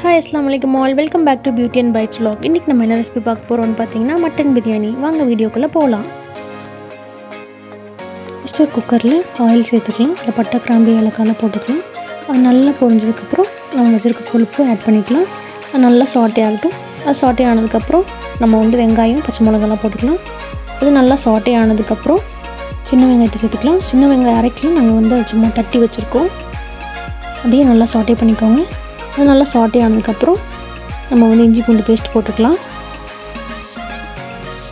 Hi அஸ்ஸலாமு அலைக்கும் all, welcome back to beauty and bites vlog. இன்றைக்கி நம்ம என்ன ரெசிபி பார்க்க போகிறோம்னு பார்த்தீங்கன்னா மட்டன் பிரியாணி. வாங்க வீடியோக்குள்ளே போகலாம். ஃபஸ்ட்டு ஒரு குக்கரில் ஆயில் சேர்த்துக்கலாம். அதில் பட்டை, கிராம்பு, ஏலக்காய் போட்டுக்கலாம். அது நல்லா பொரிஞ்சதுக்கப்புறம் நம்ம வச்சுருக்க கொழுப்பு ஆட் பண்ணிக்கலாம். அது நல்லா சாட்டே ஆகட்டும். அது சாட்டே ஆனதுக்கப்புறம் நம்ம வெங்காயம், பச்சை மிளகாலாம் போட்டுக்கலாம். அது நல்லா சாட்டே ஆனதுக்கப்புறம் சின்ன வெங்காயத்தை சேர்த்துக்கலாம். சின்ன வெங்காயம் அரைக்கலாம். நாங்கள் சும்மா தட்டி வச்சுருக்கோம். அதையும் நல்லா சாட்டே பண்ணிக்கோங்க. அது நல்லா சாட்டே ஆனதுக்கப்புறம் நம்ம இஞ்சி பூண்டு பேஸ்ட் போட்டுக்கலாம்.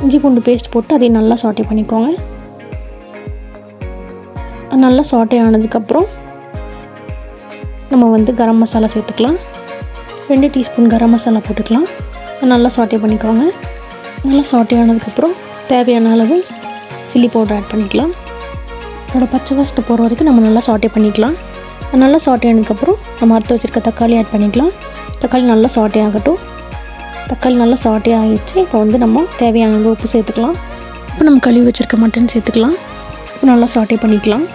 இஞ்சி பூண்டு பேஸ்ட் போட்டு அதையும் நல்லா சாட்டே பண்ணிக்கோங்க. அது நல்லா சாட்டே ஆனதுக்கப்புறம் நம்ம கரம் மசாலா சேர்த்துக்கலாம். 2 டீஸ்பூன் கரம் மசாலா போட்டுக்கலாம். அது நல்லா சாட்டே பண்ணிக்கோங்க. நல்லா சாட்டே ஆனதுக்கப்புறம் தேவையான அளவு சில்லி பவுடர் ஆட் பண்ணிக்கலாம். அதோட பச்சை வாசனை போகிற வரைக்கும் நம்ம நல்லா சாட்டே பண்ணிக்கலாம். நல்லா சாட்டே ஆனதுக்கப்புறம் நம்ம அறுத்து வச்சுருக்க தக்காளி ஆட் பண்ணிக்கலாம். தக்காளி நல்லா சாட்டே ஆகட்டும். தக்காளி நல்லா சாட்டே ஆகிடுச்சு. இப்போ நம்ம தேவையான அளவு உப்பு சேர்த்துக்கலாம். இப்போ நம்ம கழுவி வச்சுருக்க மட்டன் சேர்த்துக்கலாம். இப்போ நல்லா சாட்டே பண்ணிக்கலாம்.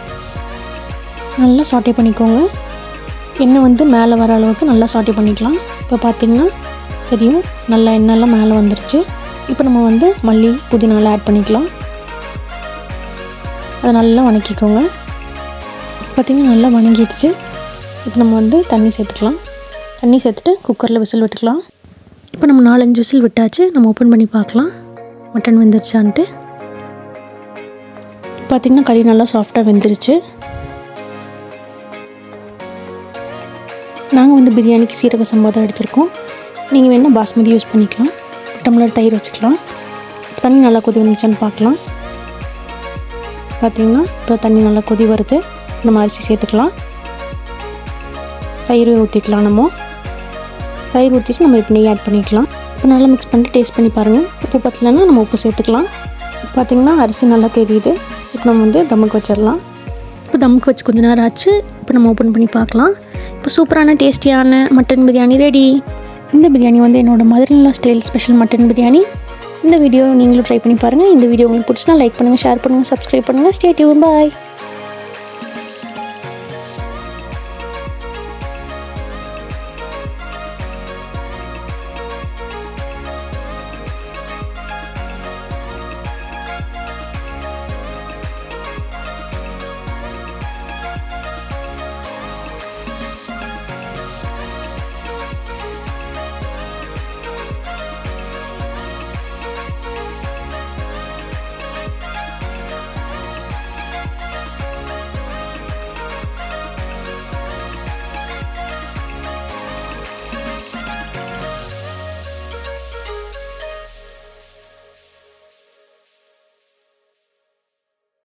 நல்லா சாட்டே பண்ணிக்கோங்க. எண்ணெய் மேலே வர அளவுக்கு நல்லா சாட்டே பண்ணிக்கலாம். இப்போ பார்த்திங்கன்னா தெரியும், நல்லா எண்ணெய்லாம் மேலே வந்துருச்சு. இப்போ நம்ம மல்லி, புதினாலாம் ஆட் பண்ணிக்கலாம். அதை நல்லா வணக்கிக்கோங்க. பார்த்திங்கன்னா நல்லா வணங்கிடுச்சு. இப்போ நம்ம தண்ணி சேர்த்துக்கலாம். தண்ணி சேர்த்துட்டு குக்கரில் விசில் விட்டுக்கலாம். இப்போ நம்ம 4-5 விசில் விட்டாச்சு. நம்ம ஓப்பன் பண்ணி பார்க்கலாம் மட்டன் வெந்துருச்சான்ட்டு. பார்த்திங்கன்னா கறி நல்லா சாஃப்டாக வெந்துருச்சு. நாங்கள் பிரியாணிக்கு சீரக சம்பா தான் எடுத்துருக்கோம். நீங்கள் வேணால் பாஸ்மதி யூஸ் பண்ணிக்கலாம். டம்ளர் தயிர் வச்சுக்கலாம். தண்ணி நல்லா கொதி வந்துச்சான்னு பார்க்கலாம். பார்த்திங்கன்னா இப்போ தண்ணி நல்லா கொதி வருது. நம்ம அரிசி சேர்த்துக்கலாம். தயிர் ஊற்றிக்கலாம். தயிர் ஊற்றிட்டு நம்ம இப்போ நெய் ஆட் பண்ணிக்கலாம். இப்போ நல்லா மிக்ஸ் பண்ணிட்டு டேஸ்ட் பண்ணி பாருங்கள். உப்பு பத்தலைன்னா நம்ம உப்பு சேர்த்துக்கலாம். பார்த்திங்கன்னா அரிசி நல்லா தெரியுது. இப்போ நம்ம தம்முக்கு வச்சிடலாம். இப்போ தம்முக்கு வச்சு கொஞ்சம் நேரம் ஆச்சு. இப்போ நம்ம ஓப்பன் பண்ணி பார்க்கலாம். இப்போ சூப்பரான டேஸ்டியான மட்டன் பிரியாணி ரெடி. இந்த பிரியாணி என்னோடய Madurai style special mutton biryani. இந்த வீடியோ நீங்களும் ட்ரை பண்ணி பாருங்கள். இந்த வீடியோ உங்களுக்கு பிடிச்சினா லைக் பண்ணுங்கள், ஷேர் பண்ணுங்கள், சப்ஸ்கிரைப் பண்ணுங்கள். Stay tuned. பாய்.